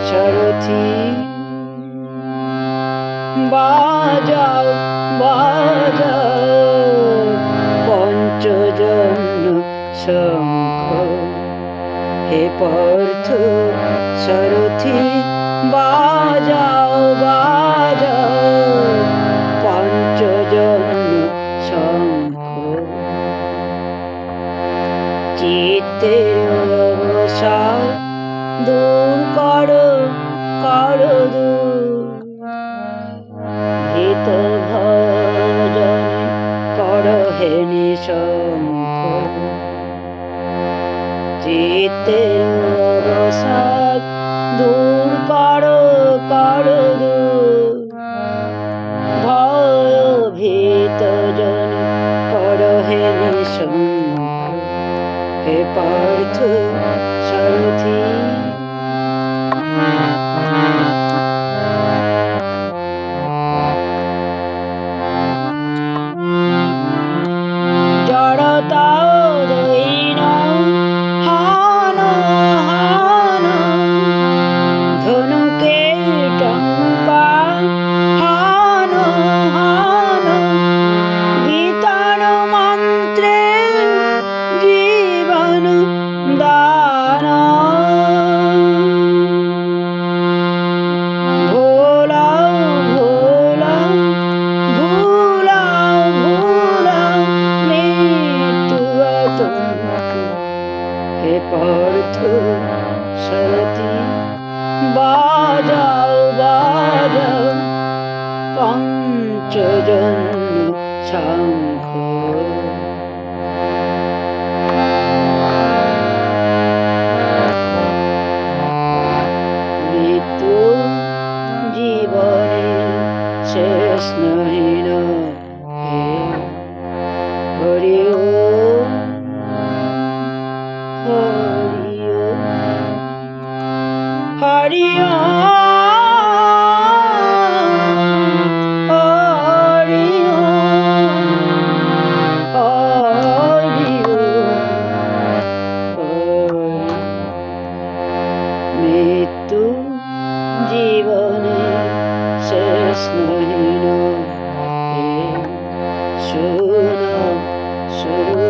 সারথি বাজাও বাজাও পঞ্চজন্য শঙ্খ। হে পার্থ সারথি বাজাও বাজাও পঞ্চজন্য শঙ্খ। চিত্তের অবসাদ দূর করো করো দূর, ভীত ভজনে করো হে নিঃশঙ্ক। চিত্তের অবসাদ দূর করো করো দূর, ভয় ভীত জন করো হে নিঃশঙ্ক। হে পার্থ সারথি জড়তা দৈন হান হান, ধনুকে টঙ্কা হান হান, গীতার মন্ত্রে জীবন দান। ভোলাও ভোলাও ভুলাও ভুলাও মৃত্যু আতঙ্ক। হে পার্থ সারথি বাজাও বাজাও পঞ্চজন্য শঙ্খ। মৃত্যু জীবনের শেষ নহি হে হরি ওম হরি ওম হরি ওম হরি ওম হরি ওম। মৃত্যু জীবনের শেষ নহি হে শোনো শোনো,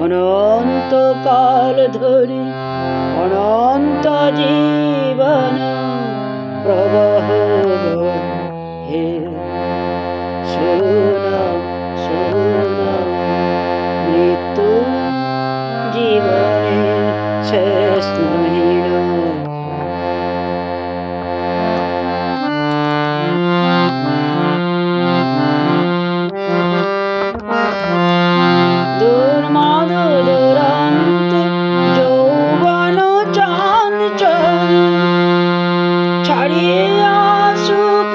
অনন্তকাল ধরে অনন্ত জীবন প্রবাহ হে শোনো শোনো। মৃত্যু জীবনের শেষ নহি দুর্মদ দুরন্ত যৌবন চঞ্চল, ছাড়িয়ে আসুক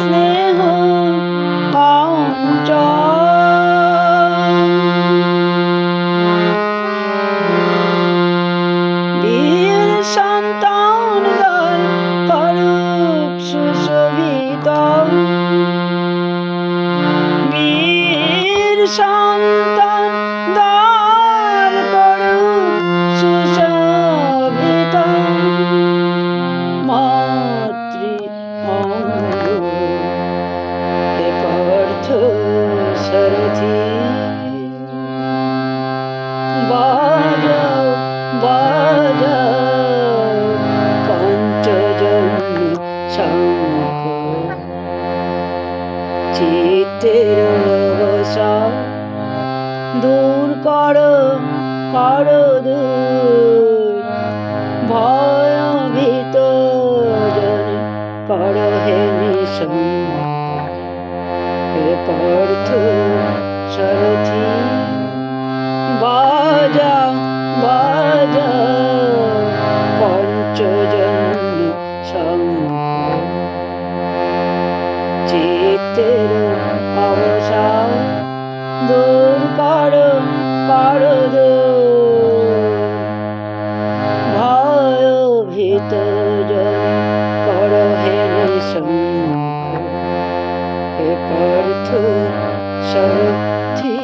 স্নেহ অঞ্চল। বীর সন্তান দল করুক সুশোভিত, বীর সন্তান দল করুক সুশোভিত। মাতৃ অঙ্গ হে পার্থ সারথি বাজাও বাজাও পঞ্চজন্য শঙ্খ। চিত্তের অবসাদ দূর করো করো দূর, ভয় ভীত জন করো হে নিঃশঙ্ক। হে পার্থ সারথি বাজাও বাজাও পঞ্চজন্য শঙ্খ। চিত্তের অবসাদ দূর করো করো দূর, ভয় ভীত জন করো হে নিঃশঙ্ক। হে পার্থ সারথি।